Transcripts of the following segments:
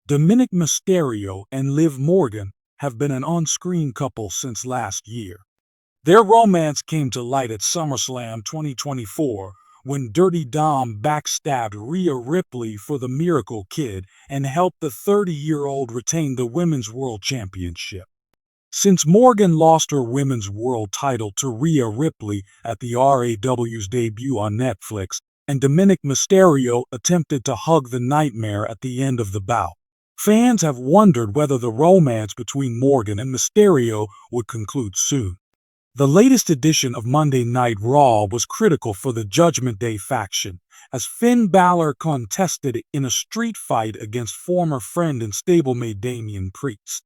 Dominik Mysterio and Liv Morgan have been an on-screen couple since last year. Their romance came to light at SummerSlam 2024 when Dirty Dom backstabbed Rhea Ripley for the Miracle Kid and helped the 30-year-old retain the Women's World Championship. Since Morgan lost her Women's World title to Rhea Ripley at the RAW's debut on Netflix, and Dominik Mysterio attempted to hug the Nightmare at the end of the bout, fans have wondered whether the romance between Morgan and Mysterio would conclude soon. The latest edition of Monday Night Raw was critical for the Judgment Day faction, as Finn Balor contested in a street fight against former friend and stablemate Damian Priest.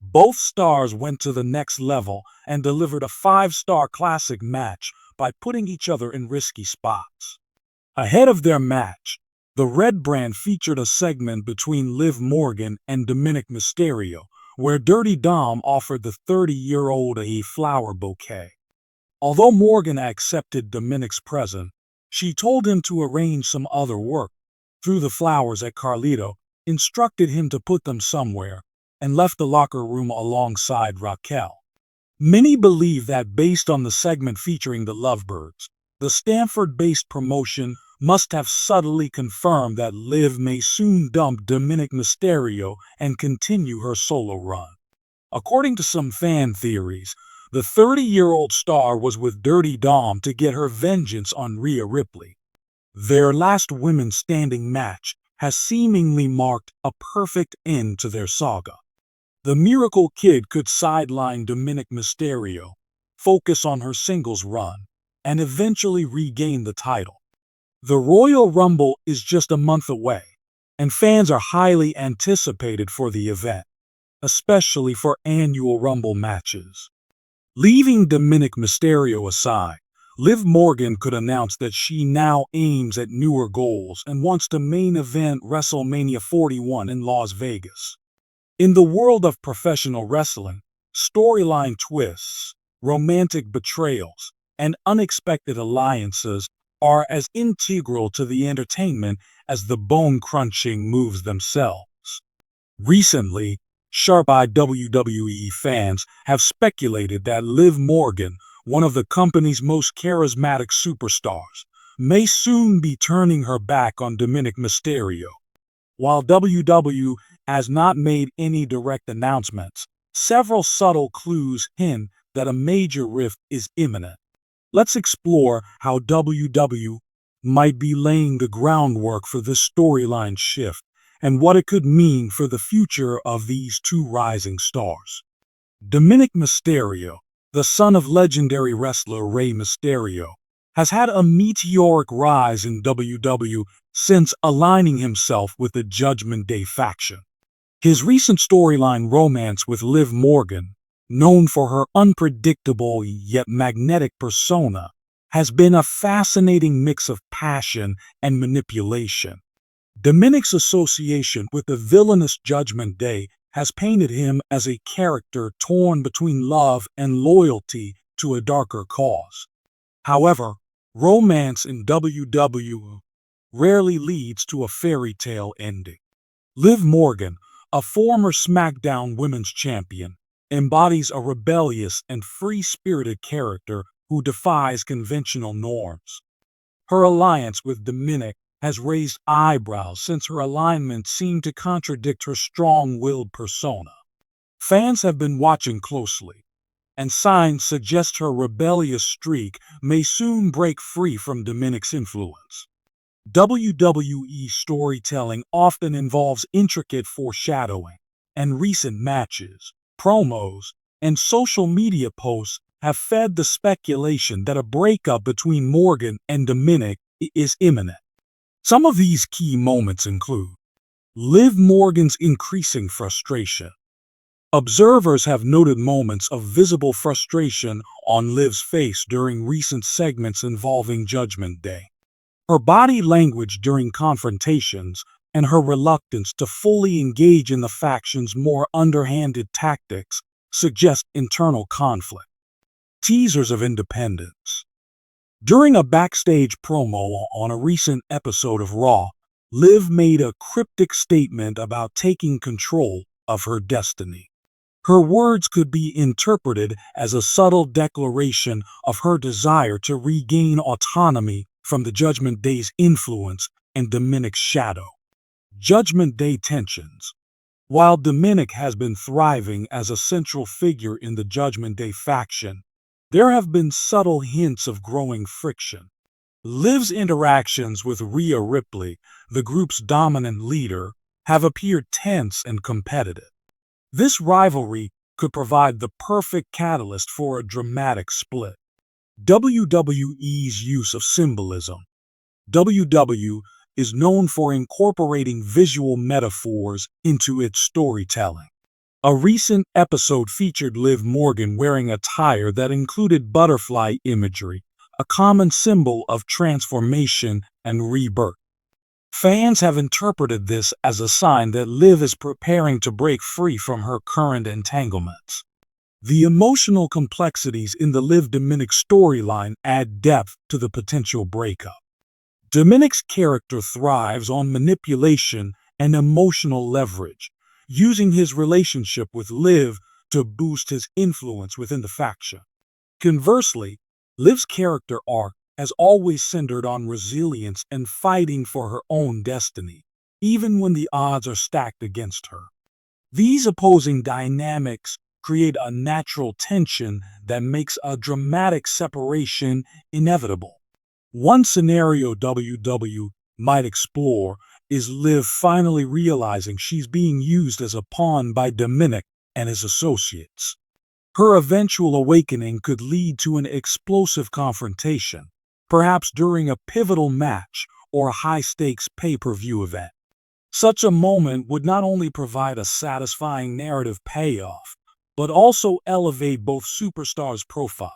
Both stars went to the next level and delivered a 5-star classic match by putting each other in risky spots. Ahead of their match, the Red Brand featured a segment between Liv Morgan and Dominik Mysterio, where Dirty Dom offered the 30-year-old a flower bouquet. Although Morgan accepted Dominik's present, she told him to arrange some other work, threw the flowers at Carlito, instructed him to put them somewhere, and left the locker room alongside Raquel. Many believe that based on the segment featuring the Lovebirds, the Stanford-based promotion must have subtly confirmed that Liv may soon dump Dominik Mysterio and continue her solo run. According to some fan theories, the 30-year-old star was with Dirty Dom to get her vengeance on Rhea Ripley. Their last women's standing match has seemingly marked a perfect end to their saga. The Miracle Kid could sideline Dominik Mysterio, focus on her singles run, and eventually regain the title. The Royal Rumble is just a month away, and fans are highly anticipated for the event, especially for annual Rumble matches. Leaving Dominik Mysterio aside, Liv Morgan could announce that she now aims at newer goals and wants to main event WrestleMania 41 in Las Vegas. In the world of professional wrestling, storyline twists, romantic betrayals, and unexpected alliances are as integral to the entertainment as the bone-crunching moves themselves. Recently, sharp-eyed WWE fans have speculated that Liv Morgan, one of the company's most charismatic superstars, may soon be turning her back on Dominik Mysterio. While WWE has not made any direct announcements, several subtle clues hint that a major rift is imminent. Let's explore how WWE might be laying the groundwork for this storyline shift and what it could mean for the future of these two rising stars. Dominik Mysterio, the son of legendary wrestler Rey Mysterio, has had a meteoric rise in WWE since aligning himself with the Judgment Day faction. His recent storyline romance with Liv Morgan, known for her unpredictable yet magnetic persona, has been a fascinating mix of passion and manipulation. Dominik's association with the villainous Judgment Day has painted him as a character torn between love and loyalty to a darker cause. However, romance in WWE rarely leads to a fairy tale ending. Liv Morgan, a former SmackDown Women's Champion, embodies a rebellious and free-spirited character who defies conventional norms. Her alliance with Dominik has raised eyebrows since her alignment seemed to contradict her strong-willed persona. Fans have been watching closely, and signs suggest her rebellious streak may soon break free from Dominik's influence. WWE storytelling often involves intricate foreshadowing, and recent matches, promos, and social media posts have fed the speculation that a breakup between Morgan and Dominik is imminent. Some of these key moments include Liv Morgan's increasing frustration. Observers have noted moments of visible frustration on Liv's face during recent segments involving Judgment Day. Her body language during confrontations and her reluctance to fully engage in the faction's more underhanded tactics suggest internal conflict. Teasers of independence. During a backstage promo on a recent episode of Raw, Liv made a cryptic statement about taking control of her destiny. Her words could be interpreted as a subtle declaration of her desire to regain autonomy from the Judgment Day's influence and Dominik's shadow. Judgment Day tensions. While Dominik has been thriving as a central figure in the Judgment Day faction, there have been subtle hints of growing friction. Liv's interactions with Rhea Ripley, the group's dominant leader, have appeared tense and competitive. This rivalry could provide the perfect catalyst for a dramatic split. WWE's use of symbolism. WW is known for incorporating visual metaphors into its storytelling. A recent episode featured Liv Morgan wearing attire that included butterfly imagery, a common symbol of transformation and rebirth. Fans have interpreted this as a sign that Liv is preparing to break free from her current entanglements. The emotional complexities in the Liv-Dominik storyline add depth to the potential breakup. Dominik's character thrives on manipulation and emotional leverage, using his relationship with Liv to boost his influence within the faction. Conversely, Liv's character arc has always centered on resilience and fighting for her own destiny, even when the odds are stacked against her. These opposing dynamics create a natural tension that makes a dramatic separation inevitable. One scenario WW might explore is Liv finally realizing she's being used as a pawn by Dominik and his associates. Her eventual awakening could lead to an explosive confrontation, perhaps during a pivotal match or a high-stakes pay-per-view event. Such a moment would not only provide a satisfying narrative payoff, but also elevate both superstars' profiles.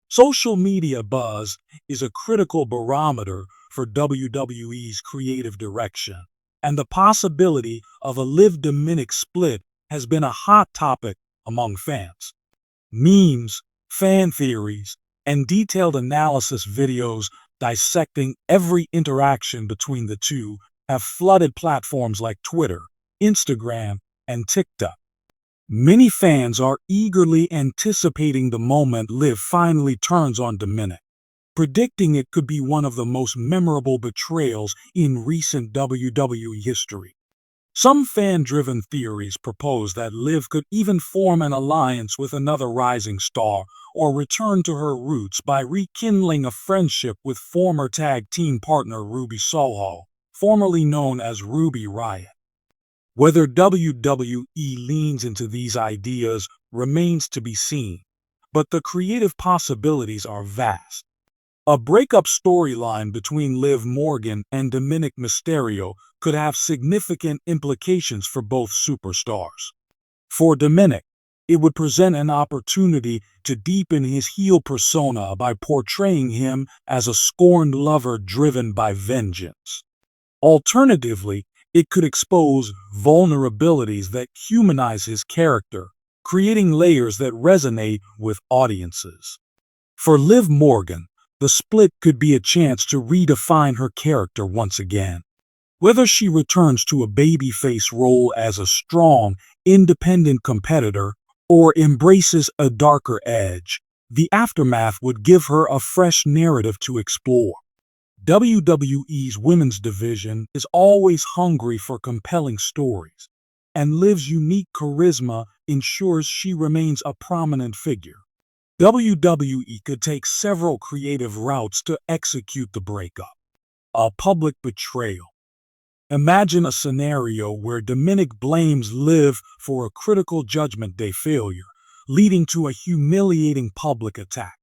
Social media buzz is a critical barometer for WWE's creative direction, and the possibility of a Liv-Dominik split has been a hot topic among fans. Memes, fan theories, and detailed analysis videos dissecting every interaction between the two have flooded platforms like Twitter, Instagram, and TikTok. Many fans are eagerly anticipating the moment Liv finally turns on Dominik, predicting it could be one of the most memorable betrayals in recent WWE history. Some fan-driven theories propose that Liv could even form an alliance with another rising star or return to her roots by rekindling a friendship with former tag team partner Ruby Soho, formerly known as Ruby Riott. Whether WWE leans into these ideas remains to be seen, but the creative possibilities are vast. A breakup storyline between Liv Morgan and Dominik Mysterio could have significant implications for both superstars. For Dominik, it would present an opportunity to deepen his heel persona by portraying him as a scorned lover driven by vengeance. Alternatively, it could expose vulnerabilities that humanize his character, creating layers that resonate with audiences. For Liv Morgan, the split could be a chance to redefine her character once again. Whether she returns to a babyface role as a strong, independent competitor or embraces a darker edge, the aftermath would give her a fresh narrative to explore. WWE's women's division is always hungry for compelling stories, and Liv's unique charisma ensures she remains a prominent figure. WWE could take several creative routes to execute the breakup. A public betrayal. Imagine a scenario where Dominik blames Liv for a critical Judgment Day failure, leading to a humiliating public attack.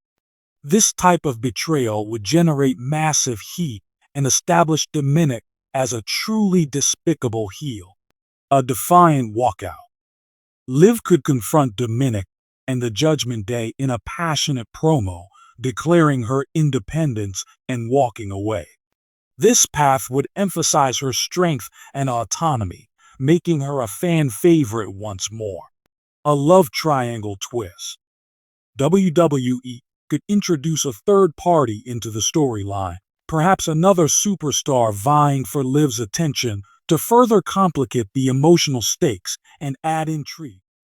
This type of betrayal would generate massive heat and establish Dominik as a truly despicable heel. A defiant walkout. Liv could confront Dominik and the Judgment Day in a passionate promo, declaring her independence and walking away. This path would emphasize her strength and autonomy, making her a fan favorite once more. A love triangle twist. WWE could introduce a third party into the storyline, perhaps another superstar vying for Liv's attention to further complicate the emotional stakes and add intrigue.